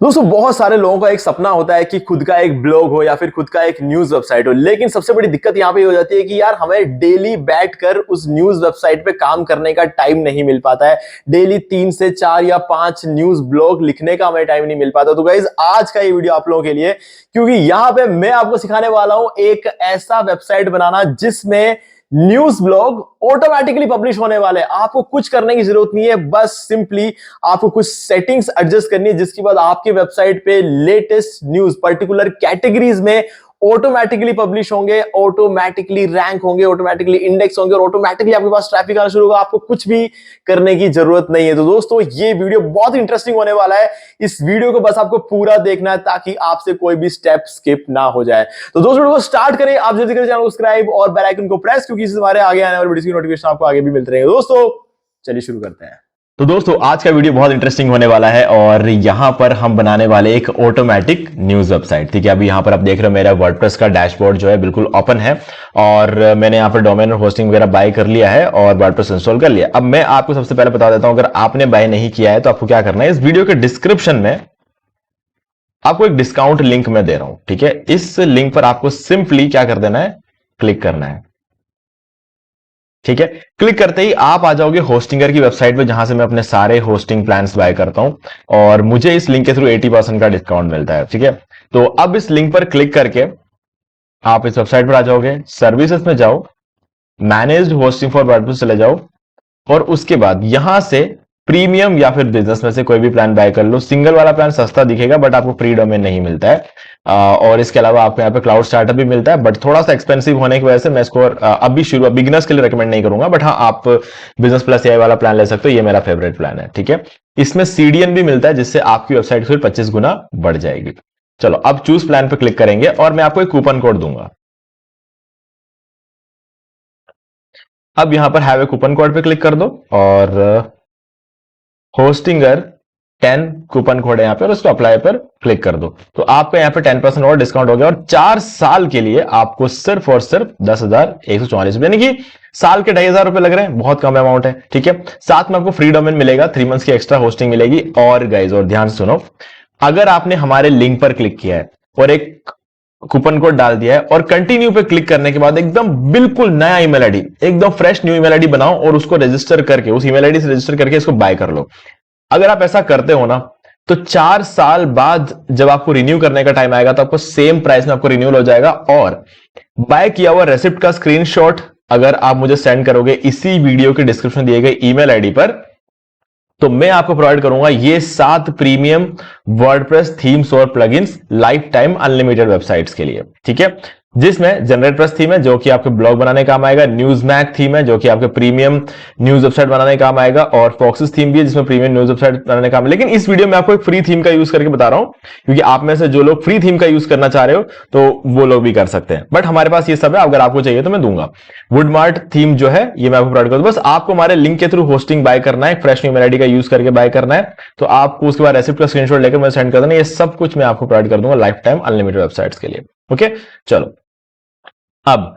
दोस्तों बहुत सारे लोगों का एक सपना होता है कि खुद का एक ब्लॉग हो या फिर खुद का एक न्यूज वेबसाइट हो, लेकिन सबसे बड़ी दिक्कत यहाँ पे हो जाती है कि यार हमें डेली बैठकर उस न्यूज वेबसाइट पे काम करने का टाइम नहीं मिल पाता है। डेली 3 से 4 या 5 न्यूज ब्लॉग लिखने का हमें टाइम नहीं मिल पाता। तो गाइज आज का ये वीडियो आप लोगों के लिए, क्योंकि यहाँ पे मैं आपको सिखाने वाला हूं एक ऐसा वेबसाइट बनाना जिसमें न्यूज ब्लॉग ऑटोमेटिकली पब्लिश होने वाले। आपको कुछ करने की जरूरत नहीं है, बस सिंपली आपको कुछ सेटिंग्स एडजस्ट करनी है, जिसके बाद आपकी वेबसाइट पे लेटेस्ट न्यूज पर्टिकुलर कैटेगरीज में ऑटोमेटिकली पब्लिश होंगे, ऑटोमेटिकली रैंक होंगे, ऑटोमेटिकली इंडेक्स होंगे और ऑटोमेटिकली आपके पास ट्रैफिक आना शुरू होगा। आपको कुछ भी करने की जरूरत नहीं है। तो दोस्तों ये वीडियो बहुत इंटरेस्टिंग होने वाला है। इस वीडियो को बस आपको पूरा देखना है ताकि आपसे कोई भी स्टेप स्किप ना हो जाए। तो दोस्तों वीडियो को स्टार्ट करें। आप जल्दी करें चैनल को सब्सक्राइब और बेल आइकन को प्रेस, क्योंकि इससे हमारे आगे आने वाली वीडियो की नोटिफिकेशन आपको आगे भी मिलते रहेंगे। दोस्तों चलिए शुरू करते हैं। तो दोस्तों आज का वीडियो बहुत इंटरेस्टिंग होने वाला है और यहां पर हम बनाने वाले एक ऑटोमेटिक न्यूज वेबसाइट। ठीक है, अभी यहां पर आप देख रहे हो मेरा वर्डप्रेस का डैशबोर्ड जो है बिल्कुल ओपन है और मैंने यहां पर डोमेन और होस्टिंग वगैरह बाय कर लिया है और वर्डप्रेस इंस्टॉल कर लिया। अब मैं आपको सबसे पहले बता देता हूं, अगर आपने बाय नहीं किया है तो आपको क्या करना है, इस वीडियो के डिस्क्रिप्शन में आपको एक डिस्काउंट लिंक मैं दे रहा हूं। ठीक है, इस लिंक पर आपको सिंपली क्या कर देना है, क्लिक करना है। ठीक है, क्लिक करते ही आप आ जाओगे होस्टिंगर की वेबसाइट पे, जहां से मैं अपने सारे होस्टिंग प्लान्स बाय करता हूं और मुझे इस लिंक के थ्रू 80% का डिस्काउंट मिलता है। ठीक है, तो अब इस लिंक पर क्लिक करके आप इस वेबसाइट पर आ जाओगे, सर्विसेज में जाओ, मैनेज्ड होस्टिंग फॉर वर्डप्रेस चले जाओ और उसके बाद यहां से प्रीमियम या फिर बिजनेस में से कोई भी प्लान बाय कर लो। सिंगल वाला प्लान सस्ता दिखेगा बट आपको फ्री डोमेन नहीं मिलता है और इसके अलावा आपको यहाँ पे क्लाउड स्टार्टअप भी मिलता है, बट थोड़ा सा एक्सपेंसिव होने की वजह से मैं इसको अभी शुरू बिगिनर्स के लिए रेकमेंड नहीं करूंगा। बट हाँ, आप बिजनेस प्लस एआई वाला प्लान ले सकते हो, ये मेरा फेवरेट प्लान है। ठीक है, इसमें सीडीएन भी मिलता है जिससे आपकी वेबसाइट फिर 25 गुना बढ़ जाएगी। चलो अब चूज प्लान पे क्लिक करेंगे और मैं आपको एक कूपन कोड दूंगा। अब यहां पर हैव ए कूपन कोड पे क्लिक कर दो और होस्टिंगर 10 कूपन कोड है यहाँ पे और उसको अप्लाई पर क्लिक कर दो। तो आपका यहाँ पे 10% और डिस्काउंट हो गया और 4 साल के लिए आपको सिर्फ और सिर्फ 10,144 रुपए, यानी कि साल के 2,500 रुपए लग रहे हैं। बहुत कम अमाउंट है। ठीक है, साथ में आपको फ्री डोमेन मिलेगा, 3 मंथ्स की एक्स्ट्रा होस्टिंग मिलेगी। और गाइज और ध्यान सुनो, अगर आपने हमारे लिंक पर क्लिक किया है और एक कूपन कोड डाल दिया है और कंटिन्यू पे क्लिक करने के बाद एकदम बिल्कुल नया ईमेल आईडी, एकदम फ्रेश न्यू ईमेल आईडी बनाओ और उसको रजिस्टर करके, उस ईमेल आईडी से रजिस्टर करके इसको बाय कर लो। अगर आप ऐसा करते हो ना, तो 4 साल बाद जब आपको रिन्यू करने का टाइम आएगा तो आपको सेम प्राइस में आपको रिन्यूअल हो जाएगा। और बाय किया हुआ रेसिप्ट का स्क्रीनशॉट अगर आप मुझे सेंड करोगे इसी वीडियो के डिस्क्रिप्शन दिए गए ईमेल आईडी पर, तो मैं आपको प्रोवाइड करूंगा ये 7 प्रीमियम वर्डप्रेस थीम्स और plugins life time unlimited websites के लिए। ठीक है, जिसमें जनरेटप्रेस थीम है जो कि आपके ब्लॉग बनाने काम आएगा, न्यूज़मैग थीम है जो कि आपके प्रीमियम न्यूज वेबसाइट बनाने काम आएगा और फॉक्सिस थीम भी है जिसमें प्रीमियम न्यूज वेबसाइट बनाने काम है। लेकिन इस वीडियो में आपको एक फ्री थीम का यूज करके बता रहा हूं, क्योंकि आप में से जो लोग फ्री थीम का यूज करना चाह रहे हो तो वो लोग भी कर सकते हैं, बट हमारे पास ये सब है। अगर आपको चाहिए तो मैं दूंगा। वुडमार्ट थीम जो है ये मैं आपको प्रोवाइड करूंगा। बस आपको हमारे लिंक के थ्रू होस्टिंग बाय करना है, फ्रेश न्यू ईमेल आईडी का यूज करके बाय करना है। तो आपको उसके बाद रेसिप्ट का स्क्रीनशॉट लेकर मैं सेंड कर देना। ये सब कुछ मैं आपको प्रोवाइड कर दूंगा लाइफ टाइम अनलिमिटेड वेबसाइट्स के लिए। ओके, चलो अब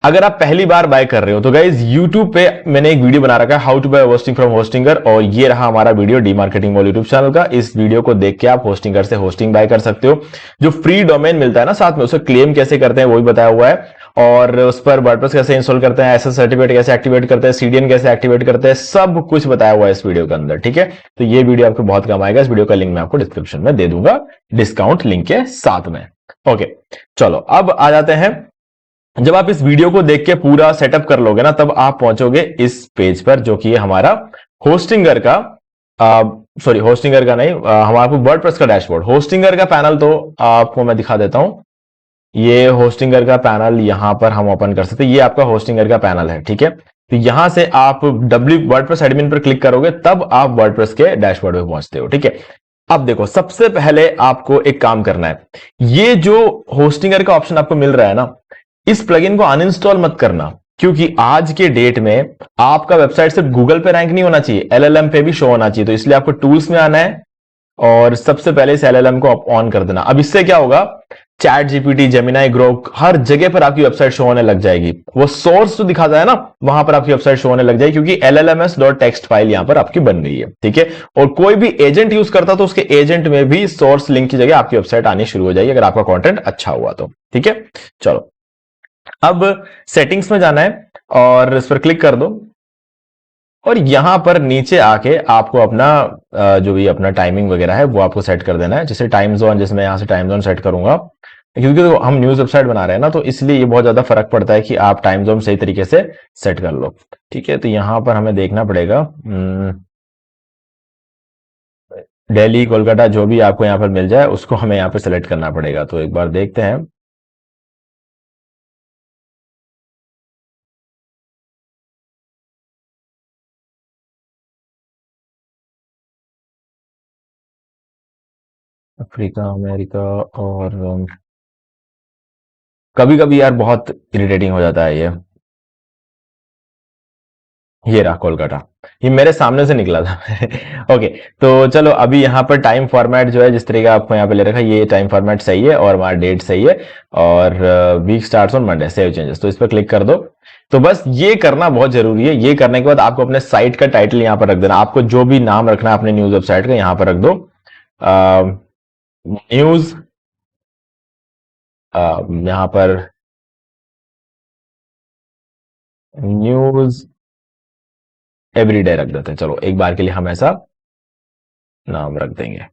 अगर आप पहली बार बाय कर रहे हो तो गाइज YouTube पे मैंने एक वीडियो बना रखा है, how to buy hosting from Hostinger, और ये रहा हमारा video D Marketing Mall YouTube channel का। इस वीडियो को देख के आप होस्टिंगर से होस्टिंग बाय कर सकते हो। जो फ्री डोमेन मिलता है ना साथ में, उसे क्लेम कैसे करते हैं वो भी बताया हुआ है और उस पर वर्डप्रेस कैसे इंस्टॉल करते हैं, एसएस सर्टिफिकेट कैसे एक्टिवेट करते हैं, सीडीएन कैसे एक्टिवेट करते हैं, सब कुछ बताया हुआ है इस वीडियो के अंदर। ठीक है, तो ये वीडियो आपको बहुत काम आएगा। इस वीडियो का लिंक मैं आपको डिस्क्रिप्शन में दे दूंगा डिस्काउंट लिंक के साथ में। ओके, चलो अब आ जाते हैं। जब आप इस वीडियो को देख के पूरा सेटअप कर लोगे ना, तब आप पहुंचोगे इस पेज पर जो कि हमारा होस्टिंगर का होस्टिंगर का नहीं, हमारा वर्डप्रेस का डैशबोर्ड। होस्टिंगर का पैनल तो आपको मैं दिखा देता हूं। ये होस्टिंगर का पैनल यहां पर हम ओपन कर सकते हैं। ये आपका होस्टिंगर का पैनल है। ठीक है, तो यहां से आप वर्डप्रेस एडमिन पर क्लिक करोगे तब आप वर्डप्रेस के डैशबोर्ड पे पहुंचते हो। ठीक है, अब देखो सबसे पहले आपको एक काम करना है। ये जो होस्टिंगर का ऑप्शन आपको मिल रहा है ना, इस प्लगइन को अनइंस्टॉल मत करना, क्योंकि आज के डेट में आपका वेबसाइट सिर्फ गूगल पे रैंक नहीं होना चाहिए, एलएलएम पे भी शो होना चाहिए। तो इसलिए आपको टूल्स में आना है और सबसे पहले इस एलएलएम को ऑन कर देना। अब इससे क्या होगा, चैट जीपीटी, जेमिनाई, ग्रोक, हर जगह पर आपकी वेबसाइट शो होने लग जाएगी। वो सोर्स जो दिखाता है ना, वहां पर आपकी वेबसाइट शो होने लग जाएगी, क्योंकि llms.txt फाइल यहां पर आपकी बन गई है। ठीक है, और कोई भी एजेंट यूज करता तो उसके एजेंट में भी सोर्स लिंक की जगह आपकी वेबसाइट आनी शुरू हो जाएगी, अगर आपका कंटेंट अच्छा हुआ तो। ठीक है, चलो अब सेटिंग्स में जाना है और इस पर क्लिक कर दो, और यहां पर नीचे आके आपको अपना जो भी अपना टाइमिंग वगैरह है वो आपको सेट कर देना है। जैसे टाइम जोन, जैसे मैं यहां से टाइम जोन सेट करूंगा, क्योंकि तो हम न्यूज वेबसाइट बना रहे हैं ना, तो इसलिए ये बहुत ज्यादा फर्क पड़ता है कि आप टाइम जोन सही तरीके से सेट कर लो। ठीक है, तो यहां पर हमें देखना पड़ेगा दिल्ली, कोलकाता, जो भी आपको यहां पर मिल जाए उसको हमें यहां पर सेलेक्ट करना पड़ेगा। तो एक बार देखते हैं। अफ्रीका, अमेरिका, और कभी कभी यार बहुत इरिटेटिंग हो जाता है ये रहा कोलकाता, ये मेरे सामने से निकला था। ओके, तो चलो अभी यहाँ पर टाइम फॉर्मेट जो है जिस तरीके का आपको यहाँ पे ले रखा है, ये टाइम फॉर्मेट सही है और हमारा डेट सही है, और week starts on Monday, save changes, तो इस पर क्लिक कर दो। तो बस ये करना बहुत जरूरी है। ये करने के बाद आपको अपने साइट का टाइटल यहाँ पर रख देना, आपको जो भी नाम रखना है अपने न्यूज वेबसाइट का यहाँ पर रख दो। न्यूज, यहाँ पर न्यूज एवरीडे रख देते हैं। चलो एक बार के लिए हम ऐसा नाम रख देंगे,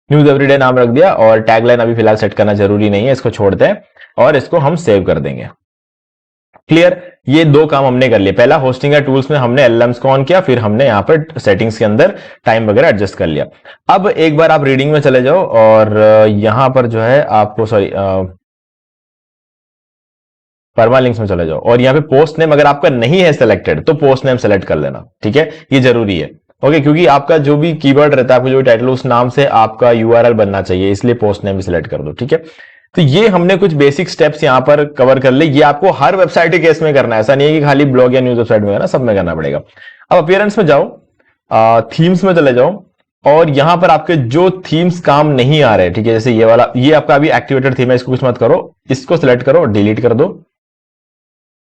न्यूज एवरीडे नाम रख दिया, और टैगलाइन अभी फिलहाल सेट करना जरूरी नहीं है, इसको छोड़ते हैं और इसको हम सेव कर देंगे। क्लियर, ये दो काम हमने कर लिए। पहला होस्टिंग या टूल्स में हमने एलएमएस को ऑन किया, फिर हमने यहां पर सेटिंग्स के अंदर टाइम वगैरह एडजस्ट कर लिया। अब एक बार आप रीडिंग में चले जाओ, और यहां पर जो है आपको सॉरी परमालिंक्स में चले जाओ, और यहाँ पे पोस्ट नेम अगर आपका नहीं है सिलेक्टेड तो पोस्ट नेम सेलेक्ट कर लेना। ठीक है, ये जरूरी है। ओके, क्योंकि आपका जो भी कीवर्ड रहता है, आपको जो भी टाइटल, उस नाम से आपका यूआरएल बनना चाहिए, इसलिए पोस्ट नेम भी सिलेक्ट कर दो। ठीक है, तो ये हमने कुछ बेसिक स्टेप्स यहां पर कवर कर ले। ये आपको हर वेबसाइट के केस में करना है, ऐसा नहीं है कि खाली ब्लॉग या न्यूज वेबसाइट में करना, सब में करना पड़ेगा। अब अपीयरेंस में जाओ, थीम्स में चले जाओ, और यहां पर आपके जो थीम्स काम नहीं आ रहे, ठीक है, जैसे ये वाला, ये आपका अभी एक्टिवेटेड थीम है, इसको कुछ मत करो, इसको सिलेक्ट करो और डिलीट कर दो।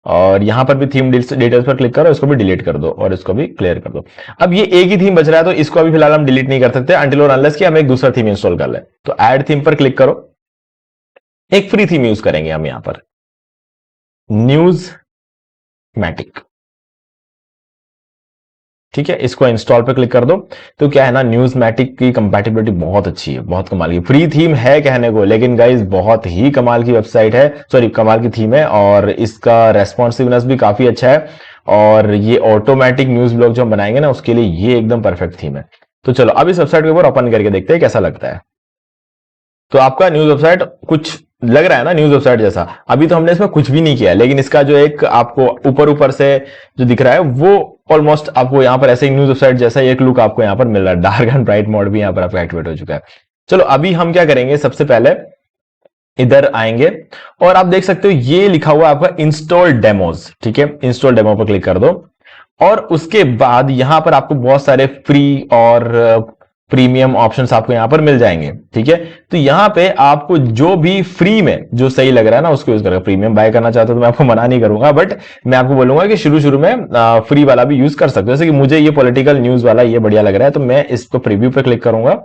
और यहां पर भी थीम डिटेल्स पर क्लिक करो, इसको भी डिलीट कर दो और इसको भी क्लियर कर दो। अब ये एक ही थीम बच रहा है, तो इसको अभी फिलहाल हम डिलीट नहीं कर सकते अनटिल और अनलेस कि हम एक दूसरा थीम इंस्टॉल कर ले। तो ऐड थीम पर क्लिक करो, एक फ्री थीम यूज करेंगे हम यहां पर, न्यूज मैटिक। ठीक है, इसको इंस्टॉल पे क्लिक कर दो। तो क्या है ना, न्यूज मैटिक की कंपैटिबिलिटी बहुत अच्छी है, बहुत कमाल की फ्री थीम है कहने को, लेकिन गाइस बहुत ही कमाल की वेबसाइट है, सॉरी कमाल की थीम है, और इसका रेस्पॉन्सिवनेस भी काफी अच्छा है। और ये ऑटोमेटिक न्यूज ब्लॉग जो हम बनाएंगे ना, उसके लिए ये एकदम परफेक्ट थीम है। तो चलो अब इस वेबसाइट के ऊपर ओपन करके देखते हैं कैसा लगता है। तो आपका न्यूज वेबसाइट कुछ लग रहा है ना न्यूज वेबसाइट जैसा। अभी तो हमने इसमें कुछ भी नहीं किया है, लेकिन इसका जो एक आपको ऊपर ऊपर से जो दिख रहा है वो ऑलमोस्ट आपको यहां पर ऐसे ही न्यूज वेबसाइट जैसा एक लुक आपको यहां पर मिल रहा है। डार्क एंड ब्राइट मोड भी यहां पर आपका एक्टिवेट हो चुका है। चलो अभी हम क्या करेंगे, सबसे पहले इधर आएंगे, और आप देख सकते हो ये लिखा हुआ आपका इंस्टॉल डेमोज। ठीक है, इंस्टॉल डेमो पर क्लिक कर दो, और उसके बाद यहां पर आपको बहुत सारे फ्री और प्रीमियम ऑप्शंस आपको यहां पर मिल जाएंगे। ठीक है, तो यहां पे आपको जो भी फ्री में जो सही लग रहा है ना उसको यूज करेगा। प्रीमियम बाय करना चाहते हो तो मैं आपको मना नहीं करूंगा, बट मैं आपको बोलूंगा कि शुरू शुरू में फ्री वाला भी यूज कर सकते हो। जैसे कि मुझे ये पॉलिटिकल न्यूज वाला ये बढ़िया लग रहा है, तो मैं इसको प्रीव्यू पे क्लिक करूंगा,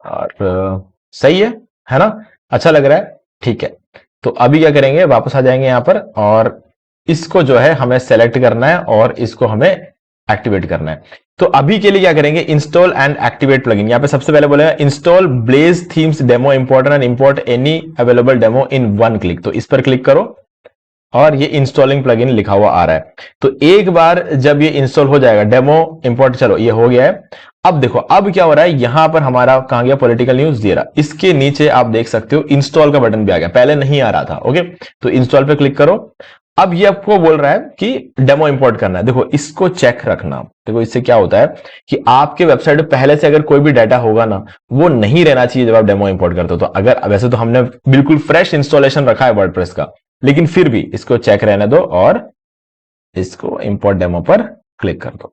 और सही है ना, अच्छा लग रहा है। ठीक है, तो अभी क्या करेंगे, वापस आ जाएंगे यहां पर, और इसको जो है हमें सेलेक्ट करना है और इसको हमें एक्टिवेट करना है। तो अभी के लिए क्या करेंगे, इंस्टॉल एंड एक्टिवेट प्लगइन। यहां पे सबसे पहले बोलेगा install Blaze themes demo import and import any available demo in one click. तो इस पर क्लिक करो, और ये इंस्टॉलिंग प्लगइन लिखा हुआ आ रहा है। तो एक बार जब ये इंस्टॉल हो जाएगा, डेमो इंपोर्ट, चलो ये हो गया है। अब देखो अब क्या हो रहा है, यहां पर हमारा कहां गया, पॉलिटिकल न्यूज दे रहा, इसके नीचे आप देख सकते हो इंस्टॉल का बटन भी आ गया, पहले नहीं आ रहा था। ओके, तो इंस्टॉल पे क्लिक करो। अब ये आपको बोल रहा है कि डेमो इंपोर्ट करना है। देखो इसको चेक रखना, देखो इससे क्या होता है कि आपके वेबसाइट में पहले से अगर कोई भी डाटा होगा ना, वो नहीं रहना चाहिए जब आप डेमो इंपोर्ट करते हो। तो अगर वैसे तो हमने बिल्कुल फ्रेश इंस्टॉलेशन रखा है वर्डप्रेस का, लेकिन फिर भी इसको चेक रहने दो और इसको इंपोर्ट डेमो पर क्लिक कर दो।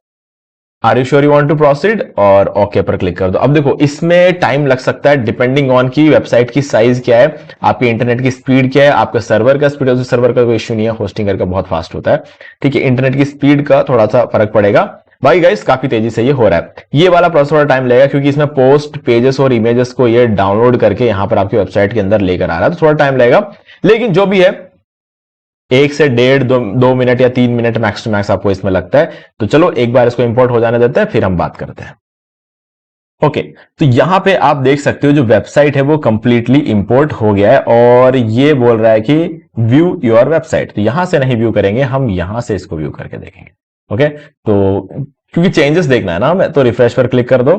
Are you sure you want to proceed और ओके पर क्लिक कर दो। अब देखो इसमें टाइम लग सकता है डिपेंडिंग ऑन की वेबसाइट की साइज क्या है, आपकी इंटरनेट की स्पीड क्या है, आपका सर्वर का स्पीड है। सर्वर का कोई इश्यू नहीं है, होस्टिंग का बहुत फास्ट होता है, ठीक है। इंटरनेट की स्पीड का थोड़ा सा फर्क पड़ेगा। भाई गाइस काफी तेजी से ये हो रहा है। ये वाला प्रोसेस थोड़ा टाइम लगेगा क्योंकि इसमें पोस्ट पेजेस और इमेजेस को ये डाउनलोड करके यहां पर आपकी वेबसाइट के अंदर लेकर आ रहा है, तो थोड़ा टाइम लगेगा। लेकिन जो भी है 1 से 1.5 2 मिनट या 3 मिनट मैक्स टू मैक्स आपको इसमें लगता है। तो चलो एक बार इसको इंपोर्ट हो जाने देते हैं, फिर हम बात करते हैं। ओके, तो यहां पे आप देख सकते हो जो वेबसाइट है वो कंप्लीटली इंपोर्ट हो गया है और ये बोल रहा है कि व्यू योर वेबसाइट। तो यहां से नहीं व्यू करेंगे, हम यहां से इसको व्यू करके देखेंगे। ओके, तो क्योंकि चेंजेस देखना है ना हमें, तो रिफ्रेश पर क्लिक कर दो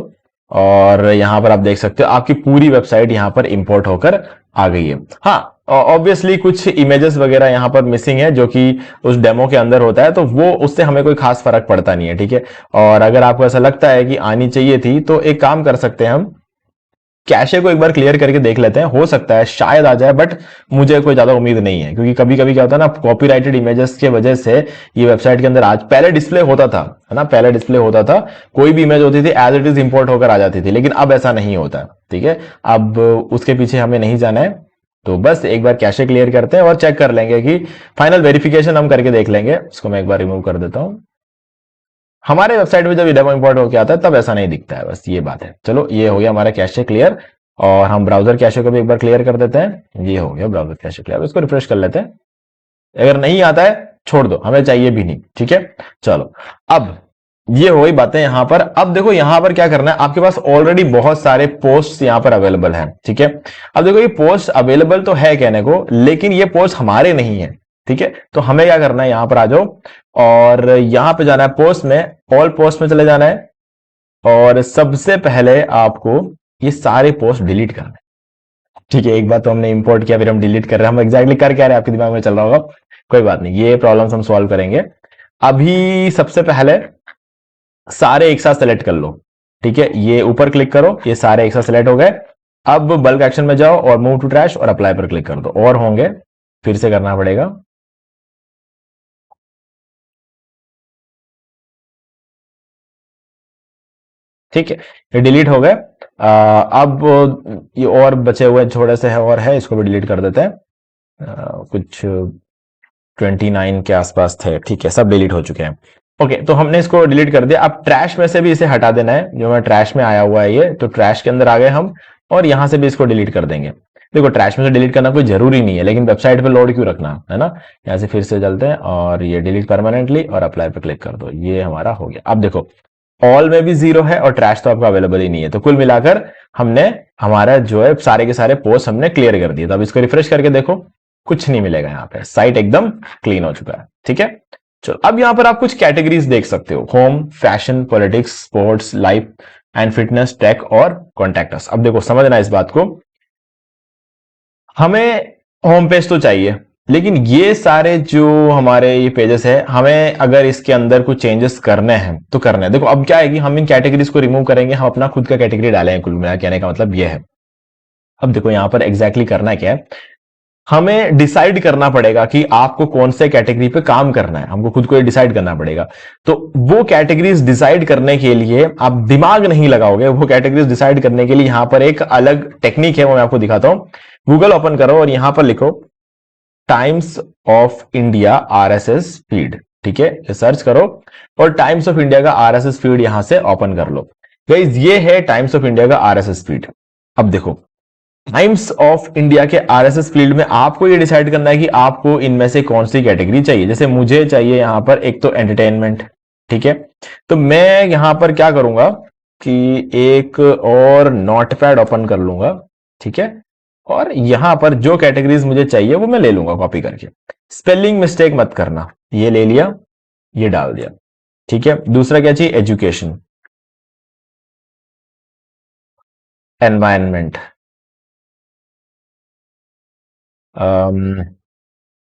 और यहां पर आप देख सकते हो आपकी पूरी वेबसाइट यहां पर इंपोर्ट होकर आ गई है। हाँ, ऑब्वियसली कुछ इमेजेस वगैरह यहां पर मिसिंग है जो कि उस डेमो के अंदर होता है, तो वो उससे हमें कोई खास फर्क पड़ता नहीं है, ठीक है। और अगर आपको ऐसा लगता है कि आनी चाहिए थी तो एक काम कर सकते हैं, हम कैशे को एक बार क्लियर करके देख लेते हैं, हो सकता है शायद आ जाए, बट मुझे कोई ज्यादा उम्मीद नहीं है क्योंकि कभी कभी क्या होता है ना, कॉपीराइटेड इमेजेस के वजह से ये वेबसाइट के अंदर आज पहले डिस्प्ले होता था, है ना, पहले डिस्प्ले होता था, कोई भी इमेज होती थी एज इट इज इंपोर्ट होकर आ जाती थी, लेकिन अब ऐसा नहीं होता, ठीक है। अब उसके पीछे हमें नहीं जाना है, तो बस एक बार कैशे क्लियर करते हैं और चेक कर लेंगे कि फाइनल वेरिफिकेशन हम करके देख लेंगे। इसको मैं एक बार रिमूव कर देता हूं। हमारे वेबसाइट में जब डेमो इंपोर्ट होकर आता है तब ऐसा नहीं दिखता है, बस ये बात है। चलो ये हो गया हमारा कैशे क्लियर और हम ब्राउजर कैशे को भी एक बार क्लियर कर देते हैं। ये हो गया ब्राउजर कैशे क्लियर, इसको रिफ्रेश कर लेते हैं। अगर नहीं आता है छोड़ दो, हमें चाहिए भी नहीं, ठीक है। चलो अब ये हो गई बातें यहां पर। अब देखो यहां पर क्या करना है, आपके पास ऑलरेडी बहुत सारे पोस्ट यहां पर अवेलेबल हैं, ठीक है। अब देखो ये पोस्ट अवेलेबल तो है कहने को, लेकिन ये पोस्ट हमारे नहीं है, ठीक है। तो हमें क्या करना है, यहां पर आ जाओ और यहां पे जाना है पोस्ट में, ऑल पोस्ट में चले जाना है और सबसे पहले आपको ये सारे पोस्ट डिलीट करना है, ठीक है। एक बात तो हमने इंपोर्ट किया फिर हम डिलीट कर रहे हैं, हम एग्जैक्टली कर क्या रहे हैं आपके दिमाग में चल रहा होगा, कोई बात नहीं, ये प्रॉब्लम्स हम सॉल्व करेंगे। अभी सबसे पहले सारे एक साथ सेलेक्ट कर लो, ठीक है। ये ऊपर क्लिक करो, ये सारे एक साथ सेलेक्ट हो गए। अब बल्क एक्शन में जाओ और मूव टू ट्रैश और अप्लाई पर क्लिक कर दो, और होंगे, फिर से करना पड़ेगा। ठीक है, ये डिलीट हो गए। अब ये और बचे हुए थोड़े से है और है, इसको भी डिलीट कर देते हैं। कुछ 29 के आसपास थे, ठीक है, सब डिलीट हो चुके हैं। ओके, तो हमने इसको डिलीट कर दिया। अब ट्रैश में से भी इसे हटा देना है, जो मैं ट्रैश में आया हुआ है ये, तो ट्रैश के अंदर आ गए हम और यहां से भी इसको डिलीट कर देंगे। देखो ट्रैश में से डिलीट करना कोई जरूरी नहीं है, लेकिन वेबसाइट पे लोड क्यों रखना, है ना। यहां से फिर से चलते हैं और ये डिलीट परमानेंटली और अप्लाई पे क्लिक कर दो, ये हमारा हो गया। अब देखो ऑल में भी 0 है और ट्रैश तो आपका अवेलेबल ही नहीं है, तो कुल मिलाकर हमने हमारा जो है सारे के सारे पोस्ट हमने क्लियर कर दिए। तो अब इसको रिफ्रेश करके देखो, कुछ नहीं मिलेगा, यहाँ पे साइट एकदम क्लीन हो चुका है, ठीक है। चलो अब यहां पर आप कुछ कैटेगरीज देख सकते हो, home, fashion, politics, sports, life and fitness, tech और कॉन्टैक्ट अस। अब देखो समझना इस बात को, हमें होम पेज तो चाहिए, लेकिन ये सारे जो हमारे ये पेजेस है, हमें अगर इसके अंदर कुछ चेंजेस करने हैं तो करने हैं। देखो अब क्या है कि हम इन कैटेगरीज को रिमूव करेंगे, हम अपना खुद का कैटेगरी डालेंगे, कुल मिला कहने का मतलब ये है। अब देखो यहां पर एग्जैक्टली करना क्या है, हमें डिसाइड करना पड़ेगा कि आपको कौन से कैटेगरी पे काम करना है, हमको खुद को ये डिसाइड करना पड़ेगा। तो वो कैटेगरीज डिसाइड करने के लिए आप दिमाग नहीं लगाओगे, वो कैटेगरीज डिसाइड करने के लिए यहां पर एक अलग टेक्निक है, वो मैं आपको दिखाता हूं। गूगल ओपन करो और यहां पर लिखो times of India RSS feed, ठीक है, ये सर्च करो और टाइम्स ऑफ इंडिया का आरएसएस फीड यहां से ओपन कर लो। गाइस ये है टाइम्स ऑफ इंडिया का आरएसएस फीड। अब देखो टाइम्स ऑफ इंडिया के आरएसएस फील्ड में आपको ये डिसाइड करना है कि आपको इनमें से कौन सी कैटेगरी चाहिए। जैसे मुझे चाहिए यहां पर एक तो एंटरटेनमेंट, ठीक है। तो मैं यहां पर क्या करूंगा कि एक और नोटपैड ओपन कर लूंगा, ठीक है, और यहां पर जो कैटेगरीज मुझे चाहिए वो मैं ले लूंगा कॉपी करके। स्पेलिंग मिस्टेक मत करना, ये ले लिया, ये डाल दिया, ठीक है। दूसरा क्या चाहिए, एजुकेशन, एनवायरनमेंट,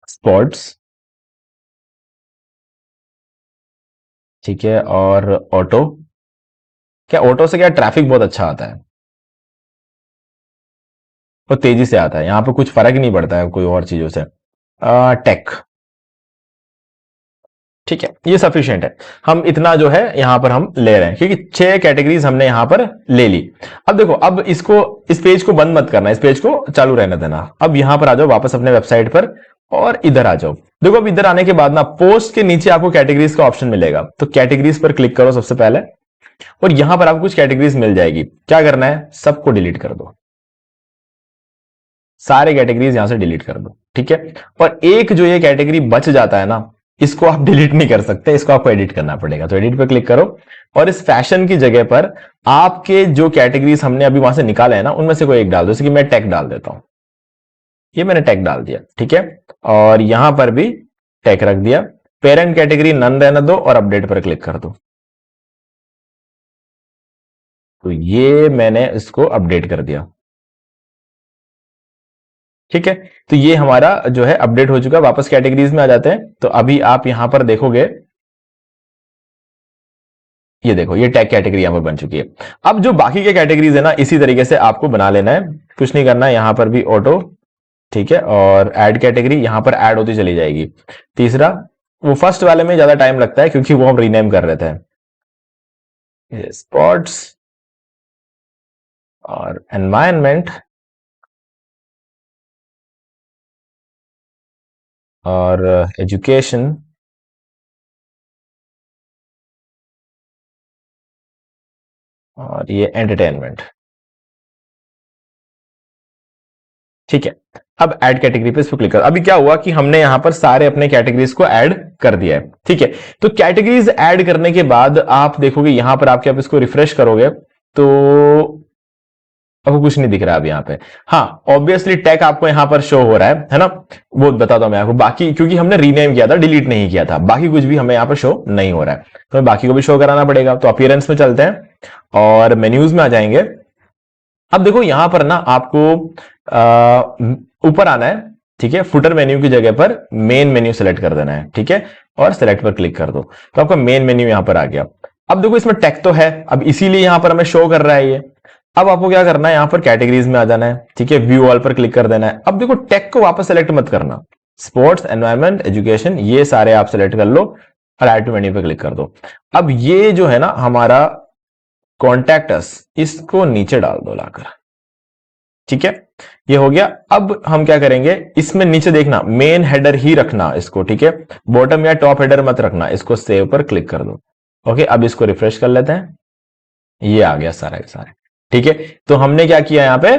स्पोर्ट्स, ठीक है, और ऑटो। क्या ऑटो से क्या ट्रैफिक बहुत अच्छा आता है और तेजी से आता है, यहां पे कुछ फर्क ही नहीं पड़ता है कोई और चीजों से। टेक, ठीक है, ये सफिशिएंट है। हम इतना जो है यहां पर हम ले रहे हैं क्योंकि 6 कैटेगरीज हमने यहां पर ले ली। अब देखो, अब इसको, इस पेज को बंद मत करना, इस पेज को चालू रहने देना। अब यहां पर आ जाओ वापस अपने वेबसाइट पर और इधर आ जाओ। देखो, अब इधर आने के बाद ना पोस्ट के नीचे आपको कैटेगरीज का ऑप्शन मिलेगा, तो कैटेगरीज पर क्लिक करो सबसे पहले, और यहां पर आपको कुछ कैटेगरीज मिल जाएगी। क्या करना है, सबको डिलीट कर दो, सारे कैटेगरीज यहां से डिलीट कर दो। ठीक है, और एक जो ये कैटेगरी बच जाता है ना, इसको आप डिलीट नहीं कर सकते, इसको आपको एडिट करना पड़ेगा। तो एडिट पे क्लिक करो और इस फैशन की जगह पर आपके जो कैटेगरीज हमने अभी वहां से निकाले हैं ना, उनमें से कोई एक डाल दो। जैसे कि मैं टेक डाल देता हूं, ये मैंने टेक डाल दिया। ठीक है, और यहां पर भी टेक रख दिया। पेरेंट कैटेगरी नन रहने दो और अपडेट पर क्लिक कर दो। तो ये मैंने इसको अपडेट कर दिया। ठीक है, तो ये हमारा जो है अपडेट हो चुका है। वापस कैटेगरीज में आ जाते हैं। तो अभी आप यहां पर देखोगे, ये देखो, ये टैग कैटेगरी यहां पर बन चुकी है। अब जो बाकी के कैटेगरीज है ना, इसी तरीके से आपको बना लेना है, कुछ नहीं करना है। यहां पर भी ऑटो, ठीक है, और ऐड कैटेगरी यहां पर ऐड होती चली जाएगी। तीसरा, वो फर्स्ट वाले में ज्यादा टाइम लगता है क्योंकि वो हम रीनेम कर रहे थे। स्पोर्ट्स और एनवायरनमेंट और एजुकेशन और ये एंटरटेनमेंट। ठीक है, अब ऐड कैटेगरी पे इस पर क्लिक कर। अभी क्या हुआ कि हमने यहां पर सारे अपने कैटेगरीज को ऐड कर दिया है। ठीक है, तो कैटेगरीज ऐड करने के बाद आप देखोगे यहां पर आप इसको रिफ्रेश करोगे तो आपको कुछ नहीं दिख रहा है अब यहाँ पे। हाँ, ऑब्वियसली टैग आपको यहां पर शो हो रहा है ना, वो बताता हूं मैं आपको। बाकी क्योंकि हमने रीनेम किया था, डिलीट नहीं किया था, बाकी कुछ भी हमें यहाँ पर शो नहीं हो रहा है, तो हमें बाकी को भी शो कराना पड़ेगा। तो अपीयरेंस में चलते हैं और मेन्यूज में आ जाएंगे। अब देखो यहां पर ना आपको ऊपर आना है। ठीक है, फुटर मेन्यू की जगह पर मेन मेन्यू सेलेक्ट कर देना है। ठीक है, और सेलेक्ट पर क्लिक कर दो तो आपका मेन मेन्यू यहां पर आ गया। अब देखो इसमें टैग तो है, अब इसीलिए यहां पर हमें शो कर रहा है ये। अब आपको क्या करना है, यहां पर कैटेगरीज में आ जाना है। ठीक है, व्यू ऑल पर क्लिक कर देना है। अब देखो टैग को वापस सेलेक्ट मत करना, स्पोर्ट्स, एनवायरमेंट, एजुकेशन, ये सारे आप सेलेक्ट कर लो और ऐड टू मेन्यू पे क्लिक कर दो। अब ये जो है ना हमारा कॉन्टैक्ट अस, इसको नीचे डाल दो लाकर। ठीक है, ये हो गया। अब हम क्या करेंगे, इसमें नीचे देखना मेन हेडर ही रखना इसको। ठीक है, बॉटम या टॉप हेडर मत रखना। इसको सेव पर क्लिक कर दो। ओके, अब इसको रिफ्रेश कर लेते हैं, ये आ गया सारा के सारे। ठीक है, तो हमने क्या किया यहां पे,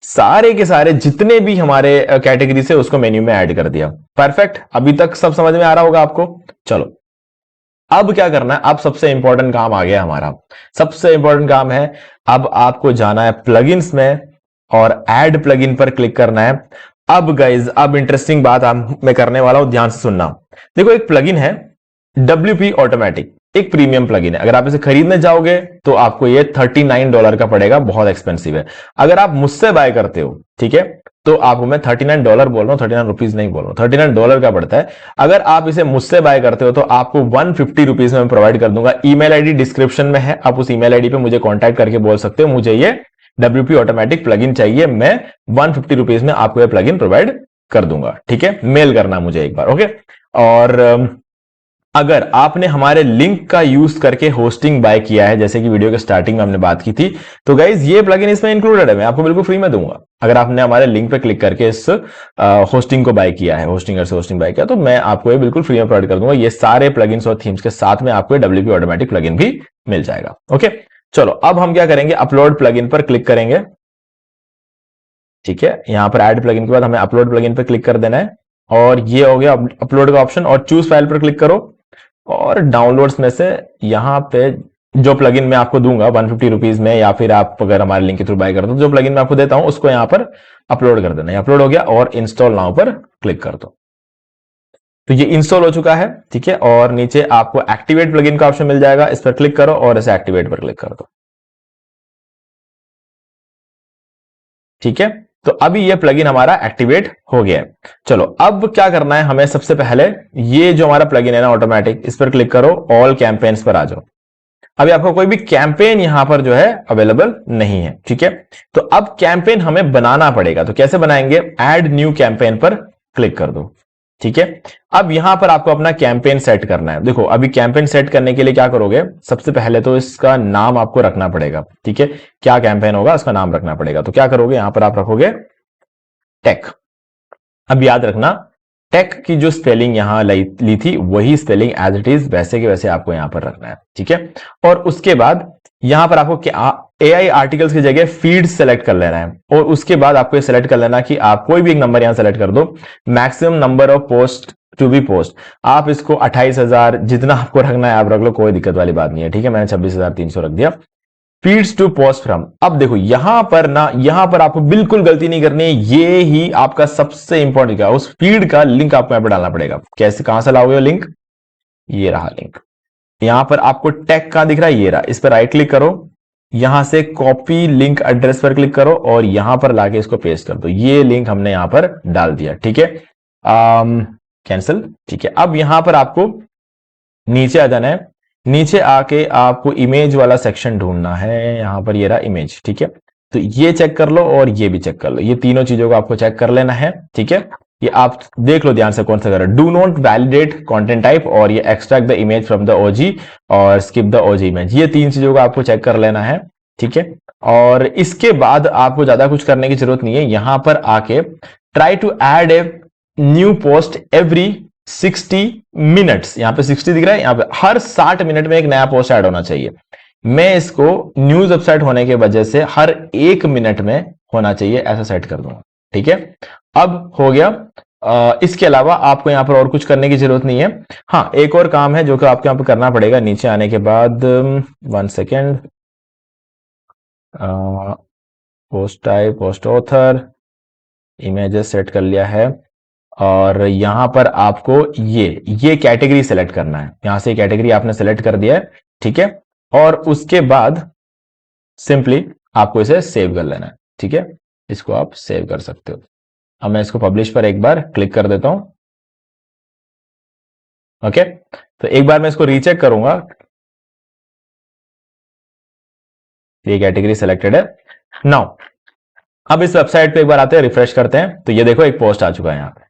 सारे के सारे जितने भी हमारे कैटेगरी से उसको मेन्यू में ऐड कर दिया। परफेक्ट, अभी तक सब समझ में आ रहा होगा आपको। चलो अब क्या करना है, अब सबसे इंपॉर्टेंट काम आ गया हमारा। सबसे इंपॉर्टेंट काम है, अब आपको जाना है प्लगइन्स में और ऐड प्लगइन पर क्लिक करना है। अब गाइज, अब इंटरेस्टिंग बात मैं करने वाला हूं, ध्यान से सुनना। देखो एक प्लगइन है WP ऑटोमेटिक, एक प्रीमियम प्लगइन है। अगर आप इसे खरीदने जाओगे तो आपको ये $39 का पड़ेगा, बहुत एक्सपेंसिव है। अगर आप मुझसे बाय करते हो, ठीक है, तो आपको मैं $39 बोल रहा हूं, 39 रुपीज नहीं बोल रहा हूं, $39 का पड़ता है। अगर आप इसे मुझसे बाय करते हो तो आपको 150 रुपीज में प्रोवाइड कर दूंगा। ईमेल आईडी डिस्क्रिप्शन में है, आप उस ईमेल आईडी पे मुझे कॉन्टैक्ट करके बोल सकते हो मुझे ये WP ऑटोमेटिक प्लगइन चाहिए, मैं 150 रुपीज में आपको ये प्लगइन प्रोवाइड कर दूंगा। ठीक है, मेल करना मुझे एक बार। ओके, और अगर आपने हमारे लिंक का यूज करके होस्टिंग बाय किया है, जैसे कि वीडियो के स्टार्टिंग में हमने बात की थी, तो गाइज ये प्लगइन इसमें इंक्लूडेड है, मैं आपको बिल्कुल फ्री में दूंगा। अगर आपने हमारे लिंक पे क्लिक करके इस होस्टिंग को बाय किया है, होस्टिंगर से होस्टिंग बाय किया, तो मैं आपको ये बिल्कुल फ्री में प्रोवाइड कर दूंगा। ये सारे प्लगइन्स और थीम्स के साथ में आपको WP ऑटोमेटिक प्लगइन भी मिल जाएगा। ओके, चलो अब हम क्या करेंगे, अपलोड प्लगइन पर क्लिक करेंगे। ठीक है, यहां पर ऐड प्लगइन के बाद हमें अपलोड प्लगइन पर क्लिक कर देना है और ये हो गया अपलोड का ऑप्शन। और चूज फाइल पर क्लिक करो और डाउनलोड्स में से यहां पे जो प्लगइन मैं आपको दूंगा 150 रुपीज में, या फिर आप अगर हमारे लिंक के थ्रू बाय कर दो, जो प्लगइन मैं आपको देता हूं उसको यहां पर अपलोड कर देना। अपलोड हो गया और इंस्टॉल नाउ पर क्लिक कर दो। तो ये इंस्टॉल हो चुका है। ठीक है, और नीचे आपको एक्टिवेट प्लगइन का ऑप्शन मिल जाएगा, इस पर क्लिक करो और इसे एक्टिवेट पर क्लिक कर दो। ठीक है, तो अभी ये प्लगइन हमारा एक्टिवेट हो गया है। चलो अब क्या करना है हमें, सबसे पहले ये जो हमारा प्लगइन है ना ऑटोमेटिक, इस पर क्लिक करो, ऑल कैंपेन्स पर आ जाओ। अभी आपको कोई भी कैंपेन यहां पर जो है अवेलेबल नहीं है। ठीक है, तो अब कैंपेन हमें बनाना पड़ेगा। तो कैसे बनाएंगे, ऐड न्यू कैंपेन पर क्लिक कर दो। ठीक है। अब यहां पर आपको अपना कैंपेन सेट करना है। देखो अभी कैंपेन सेट करने के लिए क्या करोगे, सबसे पहले तो इसका नाम आपको रखना पड़ेगा। ठीक है, क्या कैंपेन होगा उसका नाम रखना पड़ेगा। तो क्या करोगे, यहां पर आप रखोगे टेक। अब याद रखना टेक की जो स्पेलिंग यहां ली थी वही स्पेलिंग एज इट इज वैसे के वैसे आपको यहां पर रखना है। ठीक है, और उसके बाद यहां पर आपको एआई आर्टिकल्स की जगह फीड सेलेक्ट कर लेना है, और उसके बाद आपको ये सेलेक्ट कर लेना कि आप कोई भी एक नंबर यहां सेलेक्ट कर दो, maximum number of post to be post. आप इसको 28,000 जितना आपको रखना है आप रख लो, कोई दिक्कत वाली बात नहीं है। ठीक है, मैंने 26,300 रख दिया। Feeds to post from. अब देखो यहां पर ना, यहां पर आपको बिल्कुल गलती नहीं करनी है, ये ही आपका सबसे इंपॉर्टेंट है। उस फीड का लिंक आपको यहां पर डालना पड़ेगा। कैसे, कहां से लाओगे लिंक, ये रहा लिंक। यहां पर आपको टैग कहां दिख रहा है, ये रहा, इस पर राइट क्लिक करो, यहां से कॉपी लिंक एड्रेस पर क्लिक करो और यहां पर लाके इसको पेस्ट कर दो। ये लिंक हमने यहां पर डाल दिया। ठीक है, कैंसिल। ठीक है, अब यहां पर आपको नीचे आ जाना है। नीचे आके आपको इमेज वाला सेक्शन ढूंढना है, यहां पर ये रहा इमेज। ठीक है, तो ये चेक कर लो और ये भी चेक कर लो, ये तीनों चीजों को आपको चेक कर लेना है। ठीक है, ये आप देख लो ध्यान से कौन सा कर रहा है। Do not validate content type, और ये extract the image from the OG, और स्किप द ओजी इमेज। ये तीन चीजों को आपको चेक कर लेना है। ठीक है, और इसके बाद आपको ज्यादा कुछ करने की जरूरत नहीं है। यहां पर आके try to add a new post every 60 minutes. यहां पे 60 दिख रहा है, यहां पे हर 60 मिनट में एक नया पोस्ट ऐड होना चाहिए। मैं इसको न्यूज वेबसाइट होने के वजह से हर 1 मिनट में होना चाहिए, ऐसा सेट कर दूंगा। ठीक है, अब हो गया। इसके अलावा आपको यहां पर और कुछ करने की जरूरत नहीं है। हाँ, एक और काम है जो कि आपको यहां पर करना पड़ेगा नीचे आने के बाद। 1 second, post type, post author, images set कर लिया है, और यहां पर आपको ये कैटेगरी सेलेक्ट करना है। यहां से कैटेगरी आपने सेलेक्ट कर दिया है। ठीक है, और उसके बाद सिंपली आपको इसे सेव कर लेना है। ठीक है, इसको आप सेव कर सकते हो। अब मैं इसको पब्लिश पर एक बार क्लिक कर देता हूं। ओके, तो एक बार मैं इसको रीचेक करूंगा, ये कैटेगरी सेलेक्टेड है। नाउ अब इस वेबसाइट पे एक बार आते हैं, रिफ्रेश करते हैं, तो ये देखो एक पोस्ट आ चुका है यहां पे,